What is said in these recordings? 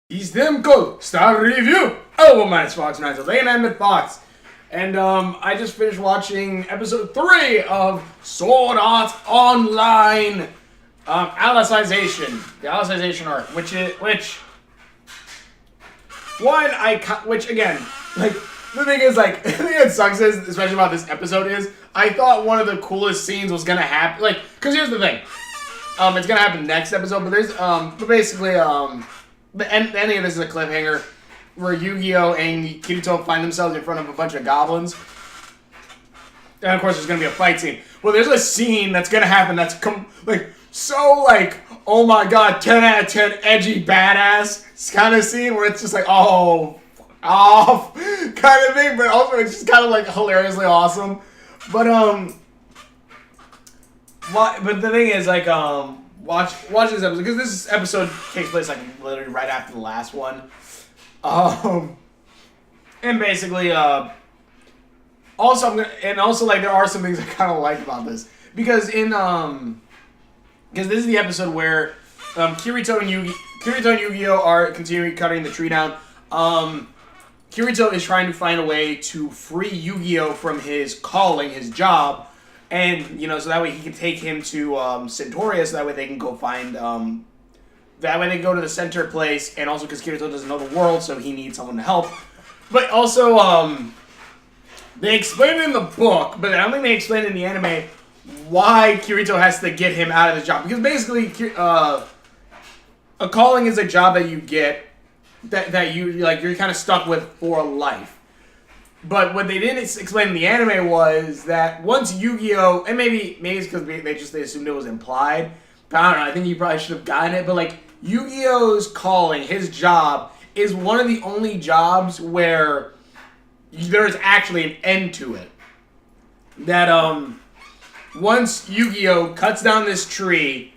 Is them called Star Review. Oh, my name's Fox, and I'm at Fox. And I just finished watching episode 3 of Sword Art Online Alicization. The Alicization arc, which again, like, the thing is, like, the thing that sucks is, especially about this episode is, I thought one of the coolest scenes was gonna happen, like, because here's the thing. It's gonna happen next episode, but there's, but basically, the ending of this is a cliffhanger where Yu-Gi-Oh! And Kirito find themselves in front of a bunch of goblins. And of course, there's gonna be a fight scene. Well, there's a scene that's gonna happen that's oh my god, 10 out of 10 edgy badass kind of scene where it's just like, oh, off kind of thing, but also it's just kind of like hilariously awesome. But the thing is, like, watch this episode, because this episode takes place, like, literally right after the last one. And basically, also, like, there are some things I kind of like about this. Because because this is the episode where, Kirito and Yu-Gi-Oh! Are continuing cutting the tree down. Kirito is trying to find a way to free Yu-Gi-Oh! From his calling, his job, and, so that way he can take him to Centauria, so that way they can go find, that way they go to the center place, and also because Kirito doesn't know the world, so he needs someone to help. But also, they explain it in the book, but I don't think they explain it in the anime why Kirito has to get him out of the job. Because basically, a calling is a job that you get, that you're kind of stuck with for life. But what they didn't explain in the anime was that once Yu-Gi-Oh! And maybe it's because they assumed it was implied. But I don't know, I think you probably should have gotten it. But, like, Yu-Gi-Oh!'s calling, his job, is one of the only jobs where there is actually an end to it. That, once Yu-Gi-Oh! Cuts down this tree,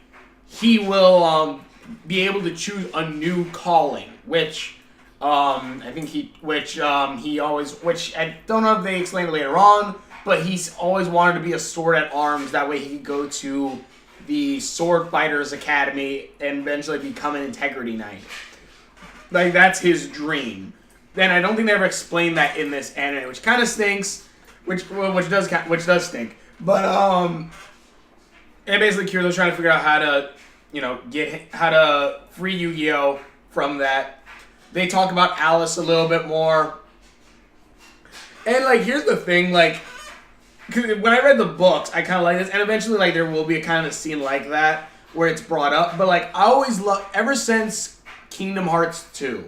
he will, be able to choose a new calling, which I don't know if they explain it later on, but he's always wanted to be a sword at arms. That way he could go to the Sword Fighters Academy and eventually become an Integrity Knight. Like, that's his dream. Then I don't think they ever explained that in this anime, which kind of stinks, which does stink. But and basically Kirito's trying to figure out how to free Yu-Gi-Oh! From that. They talk about Alice a little bit more. And, like, here's the thing, like, 'cause when I read the books, I kind of like this, and eventually, like, there will be a kind of scene like that where it's brought up, but, like, I always love, ever since Kingdom Hearts 2,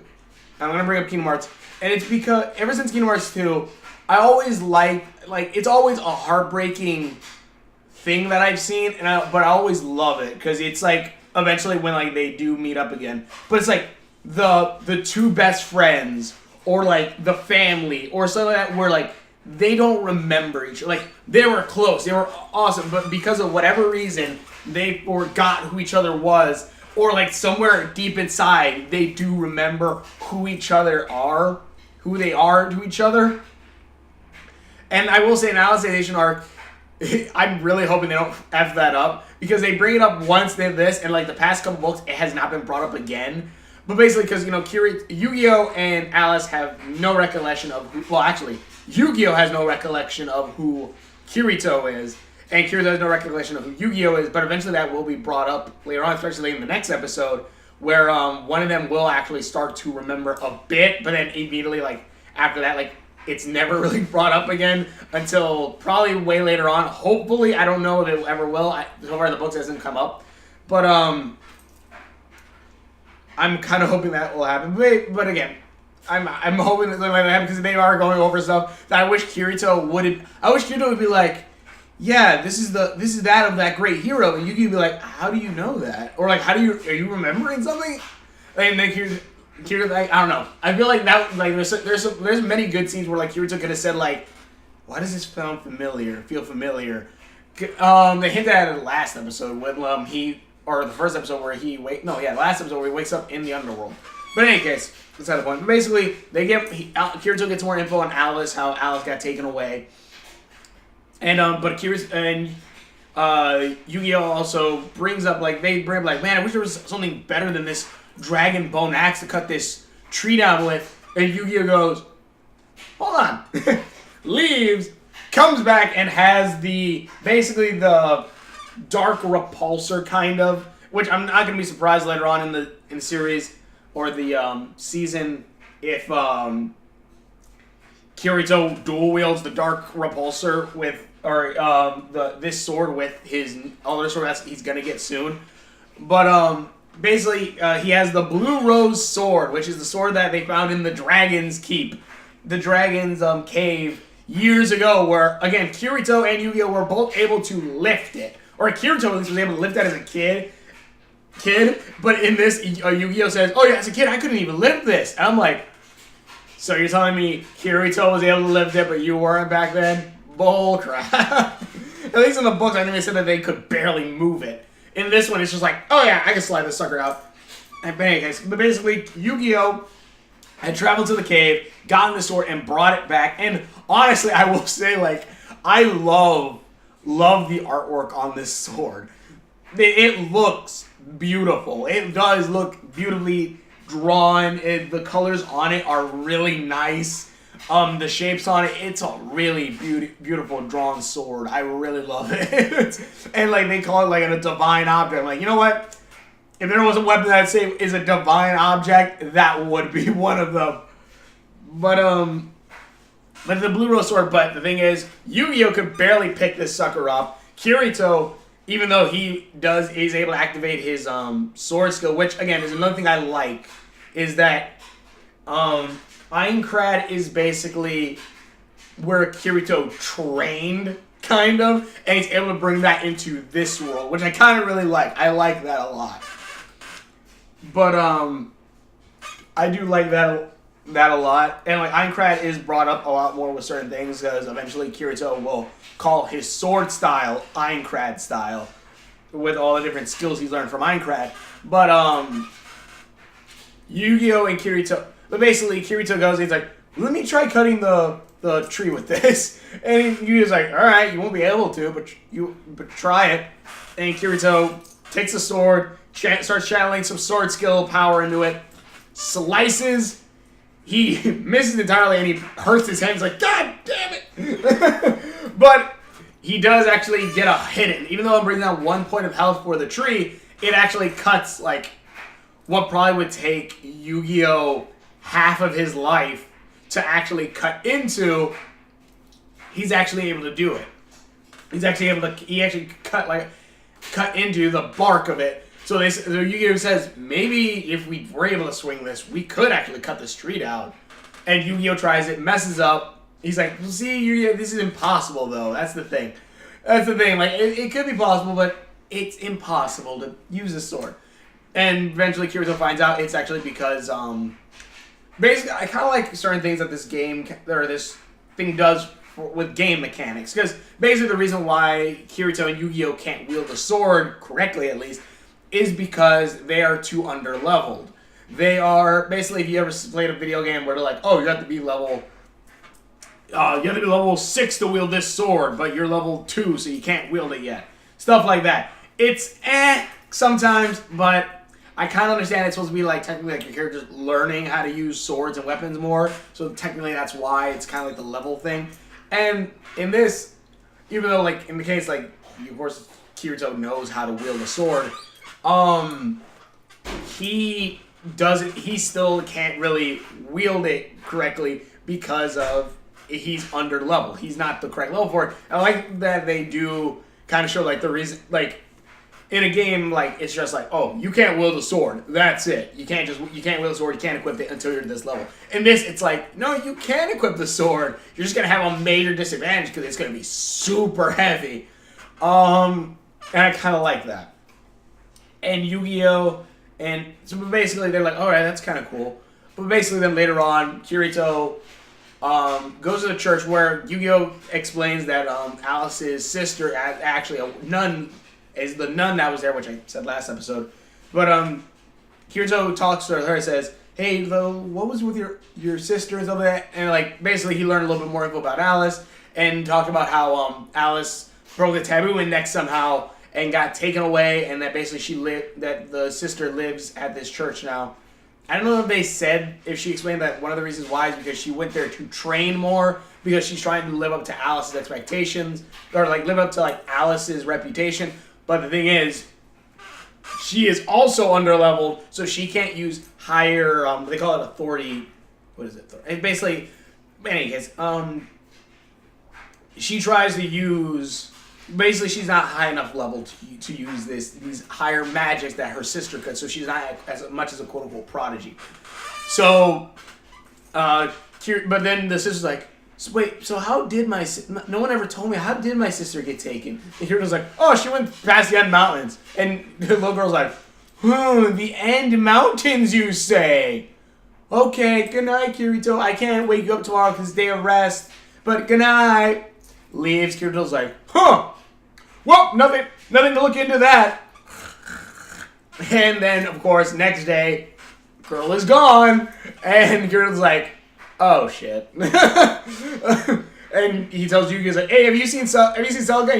I'm going to bring up Kingdom Hearts, and it's because, ever since Kingdom Hearts 2, I always like, it's always a heartbreaking thing that I've seen, but I always love it, because it's, like, eventually when, like, they do meet up again, but it's, like, the two best friends, or, like, the family, or something like that, where, like, they don't remember each other. Like, they were close, they were awesome, but because of whatever reason, they forgot who each other was, or, like, somewhere deep inside, they do remember who they are to each other. And I will say, in Alicization arc, I'm really hoping they don't F that up, because they bring it up once, they this, and, like, the past couple books, it has not been brought up again. But basically, because, Yu-Gi-Oh! And Alice have no recollection of Yu-Gi-Oh! Has no recollection of who Kirito is, and Kirito has no recollection of who Yu-Gi-Oh! Is, but eventually that will be brought up later on, especially in the next episode, where one of them will actually start to remember a bit, but then immediately, like, after that, like, it's never really brought up again until probably way later on. Hopefully, I don't know if it ever will. So far, the books hasn't come up, but I'm kind of hoping that will happen. But again, I'm hoping that might happen, because they are going over stuff that I wish Kirito would be like, yeah, this is that of that great hero, and you could be like, how do you know that? Or, like, are you remembering something? And then Kirito, like, I don't know. I feel like that, like, there's many good scenes where, like, Kirito could have said, like, why does this feel familiar? They hinted at it last episode when the first episode where last episode where he wakes up in the underworld. But in any case, that's not the point. But basically, Kirito gets more info on Alice, how Alice got taken away. And, Yu-Gi-Oh! Also brings up, like, man, I wish there was something better than this dragon bone axe to cut this tree down with. And Yu-Gi-Oh goes, hold on. Leaves, comes back and has basically the dark repulsor kind of, which I'm not going to be surprised later on in the series or the season if Kirito dual wields the dark repulsor with, or this sword with his other sword that he's going to get soon. But basically, he has the Blue Rose Sword, which is the sword that they found in the Dragon's Keep, the Dragon's cave years ago, where, again, Kirito and Yu-Gi-Oh! Were both able to lift it. Or Kirito at least was able to lift that as a kid, but in this, Yu-Gi-Oh! Says, oh yeah, as a kid, I couldn't even lift this. And I'm like, so you're telling me Kirito was able to lift it, but you weren't back then? Bull crap. At least in the books, I think they said that they could barely move it. In this one, it's just like, oh yeah, I can slide this sucker out. And bang, guys. But basically, Yu-Gi-Oh! Had traveled to the cave, gotten the sword, and brought it back. And honestly, I will say, like, I love the artwork on this sword. It looks beautiful. It does look beautifully drawn. The colors on it are really nice. The shapes on it, it's a really beautiful drawn sword. I really love it. And like they call it like a divine object. I'm like, you know what? If there was a weapon that I'd say is a divine object, that would be one of them. But the Blue Rose Sword, but the thing is, Yu-Gi-Oh! Could barely pick this sucker up. Kirito, even though he's able to activate his sword skill, which again is another thing I like, is that Aincrad is basically where Kirito trained, kind of, and he's able to bring that into this world, which I kind of really like. I like that a lot. But I do like that a lot. And like Aincrad is brought up a lot more with certain things, because eventually Kirito will call his sword style Aincrad style with all the different skills he's learned from Aincrad. But Yu-Gi-Oh! And Kirito, but basically Kirito goes, he's like, let me try cutting the tree with this. And Yu-Gi-Oh's like, alright, you won't be able to, but try it. And Kirito takes the sword, starts channeling some sword skill power into it, slices. He misses entirely and he hurts his hand. He's like, God damn it! But he does actually get a hit in. Even though I'm bringing down 1 point of health for the tree, it actually cuts like what probably would take Yu-Gi-Oh! Half of his life to actually cut into. He's actually able to do it. He actually cut into the bark of it. So Yu-Gi-Oh! Says, maybe if we were able to swing this, we could actually cut this tree down. And Yu-Gi-Oh! Tries it, messes up. He's like, well, see, Yu-Gi-Oh! This is impossible, though. That's the thing. Like, it could be possible, but it's impossible to use this sword. And eventually Kirito finds out it's actually because, basically, I kind of like certain things that this game, or this thing does with game mechanics. Because basically the reason why Kirito and Yu-Gi-Oh! Can't wield the sword, correctly at least, is because they are too underleveled. They are, basically, if you ever played a video game where they're like, oh, you have to be level 6 to wield this sword, but you're level 2, so you can't wield it yet. Stuff like that. It's sometimes, but I kind of understand it's supposed to be like technically like your character's learning how to use swords and weapons more, so technically that's why it's kind of like the level thing. And in this, even though like in the case like, of course, Kirito knows how to wield a sword, he still can't really wield it correctly because of he's under level. He's not the correct level for it. And I like that they do kind of show like the reason, like in a game, like it's just like, oh, you can't wield a sword. That's it. You can't wield a sword. You can't equip it until you're this level. In this, it's like, no, you can equip the sword. You're just gonna have a major disadvantage because it's gonna be super heavy. And I kind of like that. And Yu-Gi-Oh! And so basically they're like, all right, that's kind of cool. But basically then later on, Kirito goes to the church where Yu-Gi-Oh! Explains that Alice's sister, actually a nun, is the nun that was there, which I said last episode. But Kirito talks to her and says, hey, what was with your sister and stuff like that? And like basically he learned a little bit more info about Alice and talked about how Alice broke the taboo index somehow and got taken away, and that basically that the sister lives at this church now. I don't know if they said, if she explained that one of the reasons why is because she went there to train more, because she's trying to live up to Alice's expectations, or like live up to like Alice's reputation. But the thing is, she is also underleveled, so she can't use higher, they call it authority, what is it? It basically, in any case, she tries to use, basically she's not high enough level to use these higher magics that her sister could, so she's not as much as a quote-unquote prodigy. So, but then the sister's like, wait, so how did no one ever told me, how did my sister get taken? And Kirito's like, oh, she went past the End Mountains. And the little girl's like, the End Mountains, you say? Okay, good night, Kirito. I can't wake you up tomorrow because it's day of rest, but good night. Leaves. Kirito's like, well, nothing to look into that. And then, of course, next day, girl is gone, and Kirito's like, oh shit. And he tells Yu-Gi-Oh! He's like, hey, have you seen Selga? And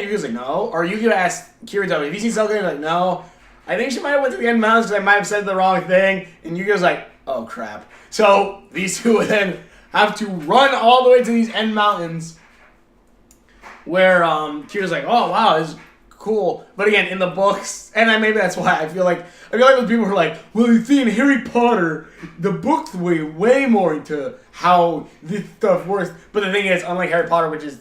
Yu-Gi-Oh's like, no. Or Yu-Gi-Oh! Asks Kirito, have you seen Selga? He's like, no. I think she might have went to the End Mountains because I might have said the wrong thing. And Yu-Gi-Oh's like, oh crap. So these two would then have to run all the way to these End Mountains, where Kirito's like, oh wow, this is cool. But again, in the books, and maybe that's why I feel like those people who are like, well, you see, in Harry Potter, the books way more into how this stuff works. But the thing is, unlike Harry Potter, which is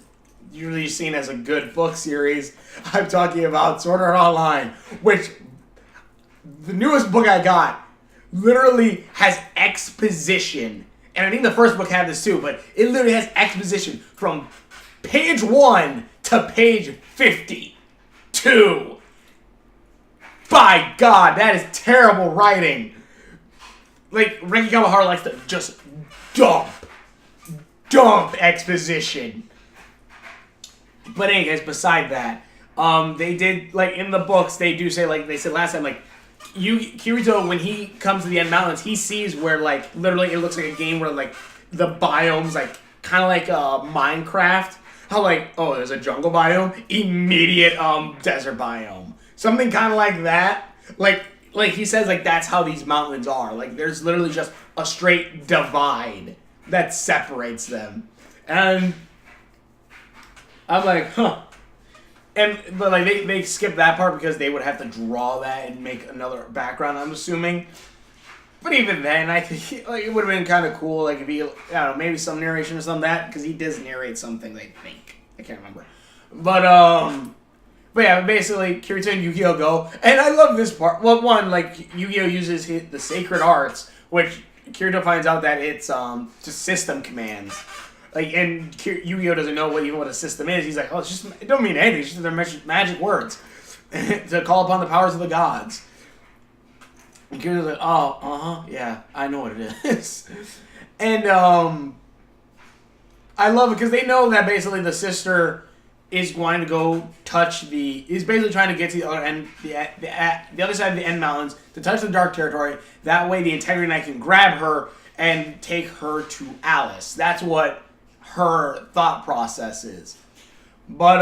usually seen as a good book series, I'm talking about Sword Art Online, which the newest book I got literally has exposition. And I think the first book had this too, but it literally has exposition from page 1 to page 52. By God, that is terrible writing. Like, Renki Kawahara likes to just dump exposition. But anyways, beside that, they did, like, in the books, they do say, like they said last time, like, Kirito, when he comes to the End Mountains, he sees where, like, literally it looks like a game where, like, the biomes, like, kind of like Minecraft. How, like, oh, there's a jungle biome, immediate desert biome. Something kind of like that. Like he says, like, that's how these mountains are. Like, there's literally just a straight divide that separates them. And I'm like, huh. But like they skip that part because they would have to draw that and make another background, I'm assuming. But even then, I think like, it would have been kind of cool, like if he, I don't know, maybe some narration or something that, because he does narrate something, I think. I can't remember. But yeah, basically, Kirito and Yu-Gi-Oh! Go. And I love this part. Well, one, like, Yu-Gi-Oh! Uses the Sacred Arts, which Kirito finds out that it's just system commands. Like, and Yu-Gi-Oh! Doesn't know what a system is. He's like, oh, it don't mean anything. It's just their magic words to call upon the powers of the gods. And Kirito's like, oh, yeah, I know what it is. And I love it because they know that basically the sister is going to go touch is basically trying to get to the other end, the other side of the End Mountains to touch the Dark Territory. That way, the Integrity Knight can grab her and take her to Alice. That's what her thought process is. But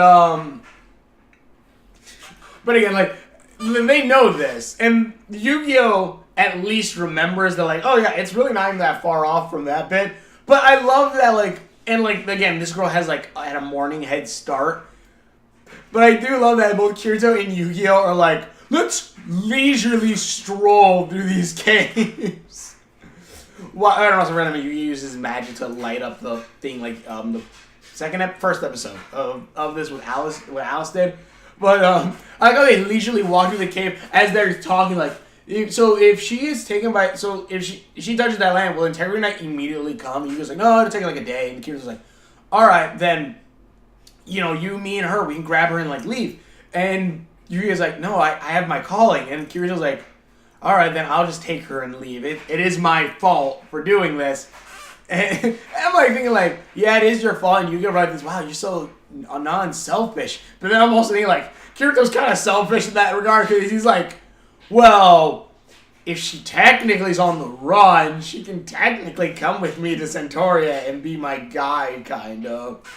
again, like, they know this, and Yu-Gi-Oh! At least remembers that, like, oh yeah, it's really not even that far off from that bit. But I love that, like, and like, again, this girl has, like, had a morning head start. But I do love that both Kirito and Yu-Gi-Oh! Are like, let's leisurely stroll through these caves. Well, I don't know, it's random. Yu-Gi-Oh! Uses magic to light up the thing, like, the first episode of this with Alice, what Alice did. But, I like how they leisurely walk through the cave as they're talking, like, if she is taken by, if she touches that land, will Integrity Knight immediately come? And Yu-Gi-Oh's like, no, it'll take like a day. And Kirito's like, alright, then, you, me, and her, we can grab her and, like, leave. And Yu-Gi-Oh's like, no, I have my calling. And Kirito's like, alright, then I'll just take her and leave. It is my fault for doing this. And I'm like thinking, like, yeah, it is your fault. And Yu-Gi-Oh writes this, wow, you're so non-selfish. But then I'm also thinking, like, Kirito's kind of selfish in that regard because he's like, well, if she technically is on the run, she can technically come with me to Centauria and be my guide, kind of.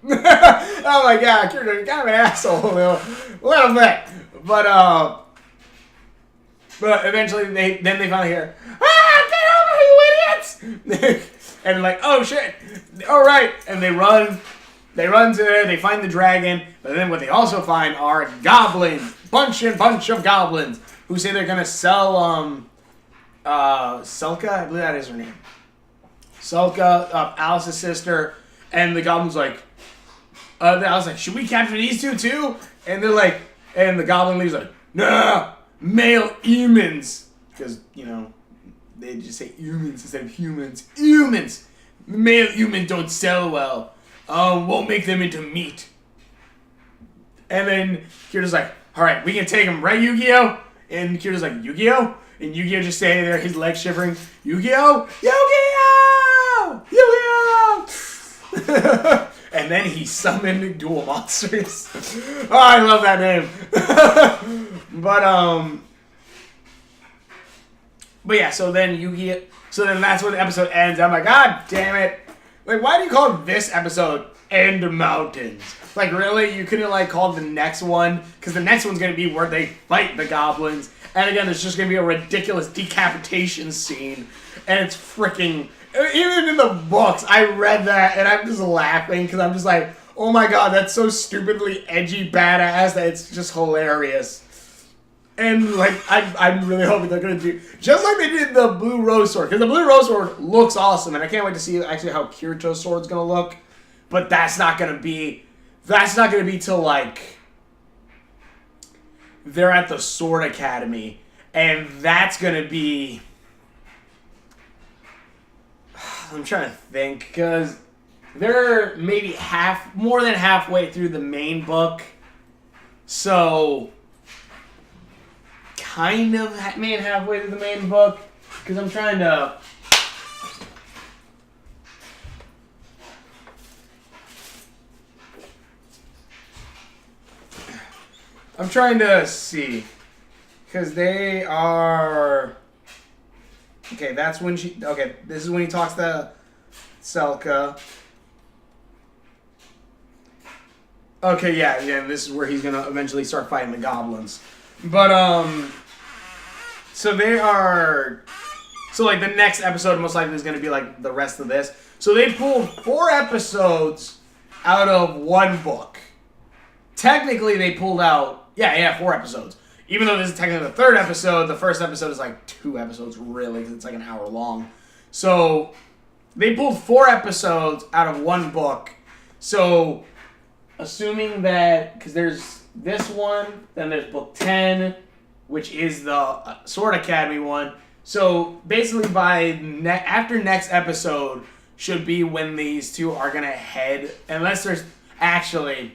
Oh my God, Kirito's kind of an asshole, a little bit. But eventually they finally hear, "Ah, get over, you idiots!" And they're like, "Oh shit! All right!" And they run to there. They find the dragon, but then what they also find are goblins, bunch of goblins who say they're gonna sell Selka, I believe that is her name. Selka, Alice's sister, and the goblin's like, I was like, should we capture these two too? And they're like, and the goblin leaves like, nah, male humans. Because, they just say humans instead of humans. Humans! Male humans don't sell well. We'll make them into meat. And then Kirito's like, alright, we can take them, right, Yu-Gi-Oh? And Kirito's like, Yu-Gi-Oh? And Yu-Gi-Oh just standing there, his legs shivering. Yu-Gi-Oh! Yu-Gi-Oh! Yu-Gi-Oh! And then he summoned dual monsters. Oh, I love that name. But yeah, so then that's where the episode ends. I'm like, God damn it. Like, why do you call this episode End Mountains? Like, really? You couldn't, call the next one? Because the next one's going to be where they fight the goblins. And again, there's just going to be a ridiculous decapitation scene. And it's freaking... Even in the books, I read that, and I'm just laughing, because I'm just like, oh my god, that's so stupidly edgy badass that it's just hilarious. And, I'm really hoping they're going to do... Just like they did the Blue Rose Sword, because the Blue Rose Sword looks awesome, and I can't wait to see actually how Kirito's sword's going to look. But that's not going to be... That's not going to be till, they're at the Sword Academy, and that's going to be... I'm trying to think, because they're maybe more than halfway through the main book, so kind of maybe halfway through the main book, because I'm trying to see, because they are... Okay, that's when she... Okay, this is when he talks to Selka. Okay, yeah, this is where he's gonna eventually start fighting the goblins. But, so they are... So, the next episode most likely is gonna be, the rest of this. So they pulled 4 episodes out of 1 book. Technically, they pulled out... Yeah, 4 episodes. Even though this is technically the 3rd episode, the first episode is 2 episodes, really, because it's an hour long. So, they pulled 4 episodes out of 1 book. So, assuming that, because there's this one, then there's book 10, which is the Sword Academy one. So, basically after next episode should be when these two are going to head, unless there's actually...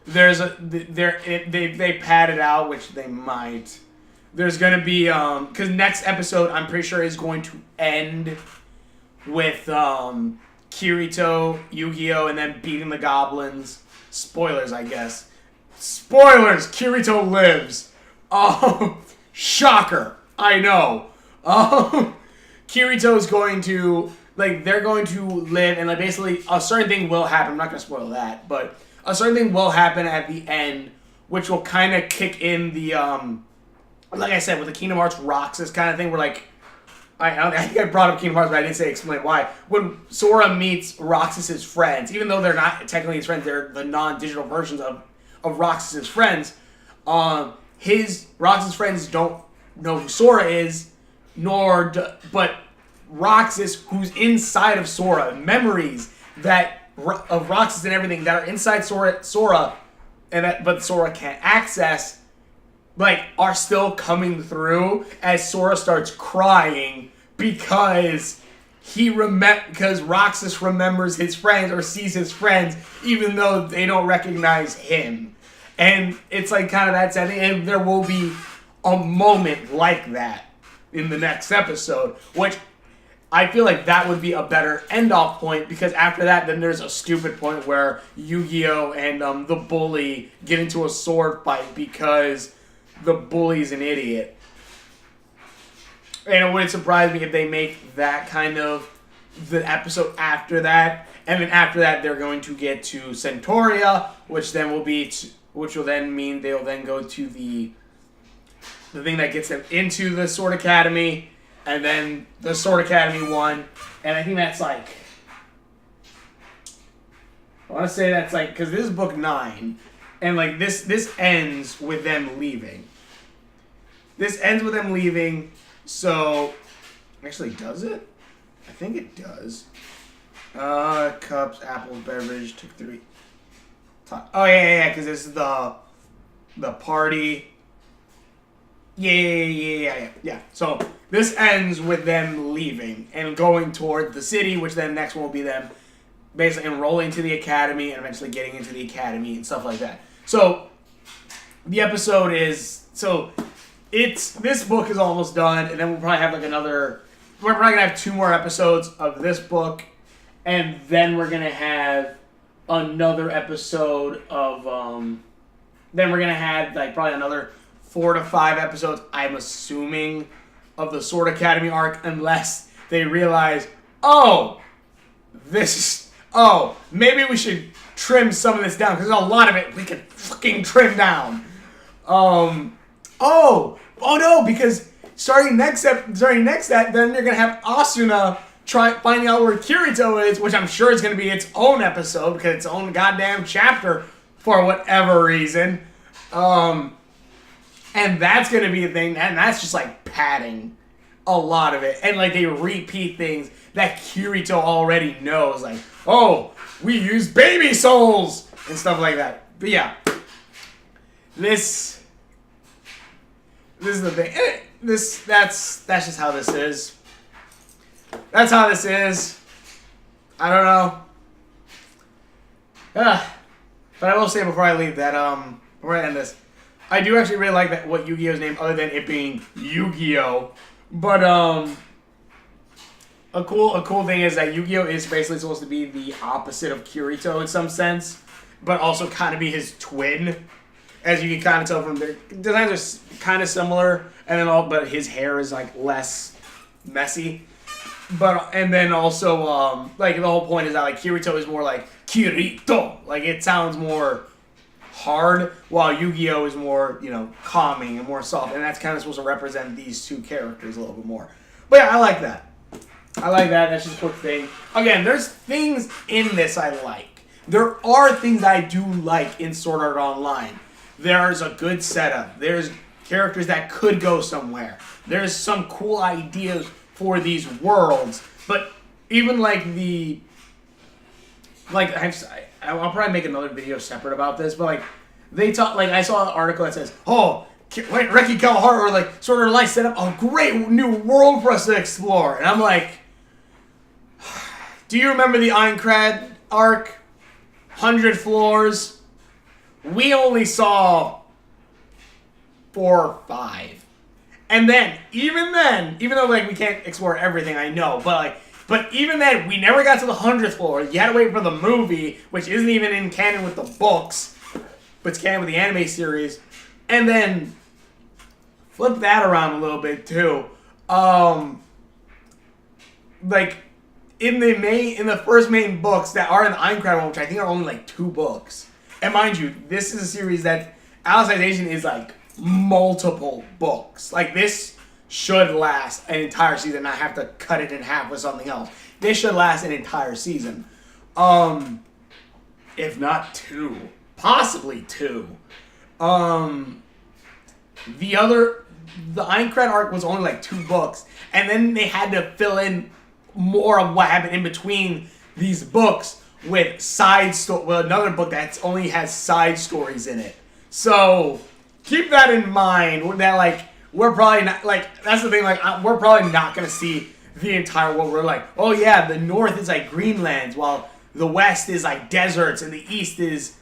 They pad it out, which they might. There's gonna be because next episode I'm pretty sure is going to end with Kirito, Yu-Gi-Oh, and then beating the goblins. Spoilers, I guess. Spoilers. Kirito lives. Oh, shocker! I know. Kirito's going to they're going to live, and basically a certain thing will happen. I'm not gonna spoil that, but. A certain thing will happen at the end, which will kind of kick in the, like I said, with the Kingdom Hearts Roxas kind of thing, where I think I brought up Kingdom Hearts, but I didn't explain why. When Sora meets Roxas's friends, even though they're not technically his friends, they're the non-digital versions of Roxas's friends. Roxas's friends don't know who Sora is, but Roxas, who's inside of Sora, memories of Roxas and everything that are inside Sora, but Sora can't access, are still coming through as Sora starts crying because Roxas remembers his friends or sees his friends even though they don't recognize him. And it's kind of that setting, and there will be a moment like that in the next episode, which I feel like that would be a better end-off point, because after that, then there's a stupid point where Yu-Gi-Oh! And the bully get into a sword fight because the bully's an idiot. And it wouldn't surprise me if they make that kind of the episode after that, and then after that they're going to get to Centauria, which will then mean they'll then go to the thing that gets them into the Sword Academy, and then the Sword Academy 1, and I think that's like, I want to say that's like, because this is book 9, and like this ends with them leaving. This ends with them leaving, so actually does it? I think it does. Cups, apples, beverage, took 3. Oh yeah, because this is the party. Yeah. So this ends with them leaving and going toward the city, which then next one will be them basically enrolling to the academy and eventually getting into the academy and stuff like that. So the episode is this book is almost done, and then we'll probably have we're probably gonna have 2 more episodes of this book, and then we're gonna have another episode of then we're gonna have like probably another 4 to 5 episodes, I'm assuming, of the Sword Academy arc, unless they realize, maybe we should trim some of this down, because there's a lot of it we can fucking trim down. No, because starting next then you're gonna have Asuna finding out where Kirito is, which I'm sure is gonna be its own episode because it's own goddamn chapter for whatever reason. And that's gonna be a thing, and that's just like padding a lot of it, and like they repeat things that Kirito already knows, like, we use baby souls and stuff like that. But yeah, this is the thing. That's just how this is. That's how this is. I don't know. But I will say before I leave that before I end this, I do actually really like that what Yu-Gi-Oh's name, other than it being Yu-Gi-Oh. But a cool thing is that Yu-Gi-Oh is basically supposed to be the opposite of Kirito in some sense, but also kind of be his twin, as you can kind of tell from their designs are kind of similar, but his hair is like less messy. And then also like the whole point is that like Kirito is more like Kirito, like it sounds more hard, while Yu-Gi-Oh is more, calming and more soft, and that's kind of supposed to represent these 2 characters a little bit more. But yeah, I like that. That's just a quick thing. Again, there's things in this I like. There are things I do like in Sword Art Online. There's a good setup. There's characters that could go somewhere. There's some cool ideas for these worlds. But even like I'll probably make another video separate about this, but like they talk, like I saw an article that says, Reki Kawahara or like Sword Art Online set up a great new world for us to explore, and I'm like, do you remember the Aincrad arc? 100 floors. We only saw 4 or 5, and then even though like we can't explore everything, I know, but even then, we never got to the 100th floor. You had to wait for the movie, which isn't even in canon with the books, but it's canon with the anime series. And then flip that around a little bit too. Like in the first main books that are in the Aincrad one, which I think are only like 2 books. And mind you, this is a series that Alicization is like multiple books. Like this should last an entire season, not have to cut it in half with something else. This should last an entire season. If not 2. Possibly 2. The Aincrad arc was only like 2 books, and then they had to fill in more of what happened in between these books with another book that only has side stories in it. So keep that in mind, that like we're probably not, like, that's the thing, like, we're probably not going to see the entire world. We're like, oh yeah, the north is like Greenlands, while the west is like deserts, and the east is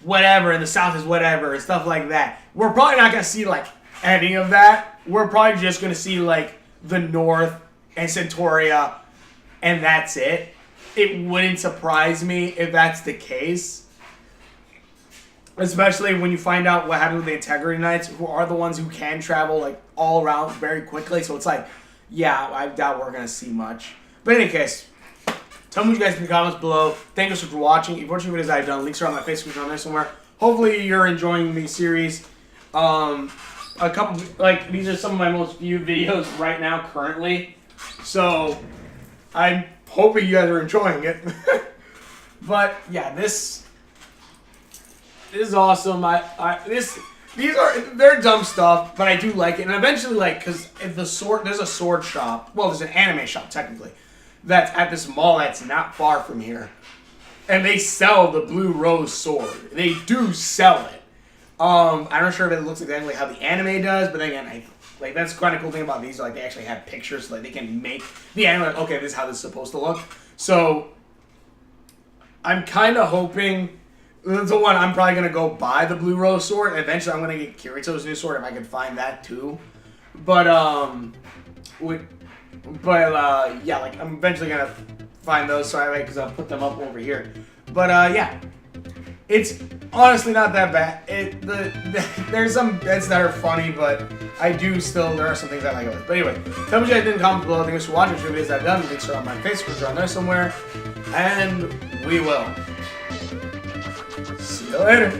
whatever, and the south is whatever, and stuff like that. We're probably not going to see, like, any of that. We're probably just going to see, like, the north and Centauria, and that's it. It wouldn't surprise me if that's the case. Especially when you find out what happened with the Integrity Knights, who are the ones who can travel like all around very quickly. So it's like, yeah, I doubt we're going to see much. But in any case, tell me what you guys think in the comments below. Thank you so much for watching. If you're watching videos I've done, links are on my Facebook on there somewhere. Hopefully you're enjoying the series. A couple, like, these are some of my most viewed videos right now currently. So I'm hoping you guys are enjoying it. But yeah, this is awesome. They're dumb stuff, but I do like it. And eventually, like, because there's a sword shop. Well, there's an anime shop technically that's at this mall that's not far from here, and they sell the Blue Rose sword. They do sell it. I'm not sure if it looks exactly how the anime does, but then again, that's kind of cool thing about these. Like, they actually have pictures, so like they can make the anime. Like, okay, this is how this is supposed to look. So I'm kind of hoping. The one I'm probably gonna go buy the Blue Rose sword. And eventually, I'm gonna get Kirito's new sword if I can find that too. But yeah, like I'm eventually gonna find those. So because I'll put them up over here. But yeah. It's honestly not that bad. There's some bits that are funny, but there are some things I like about it. But anyway, tell me what you guys think in the comments below. Thanks for watching the videos I've done. Links are on my Facebook, on there somewhere. And we will see you later.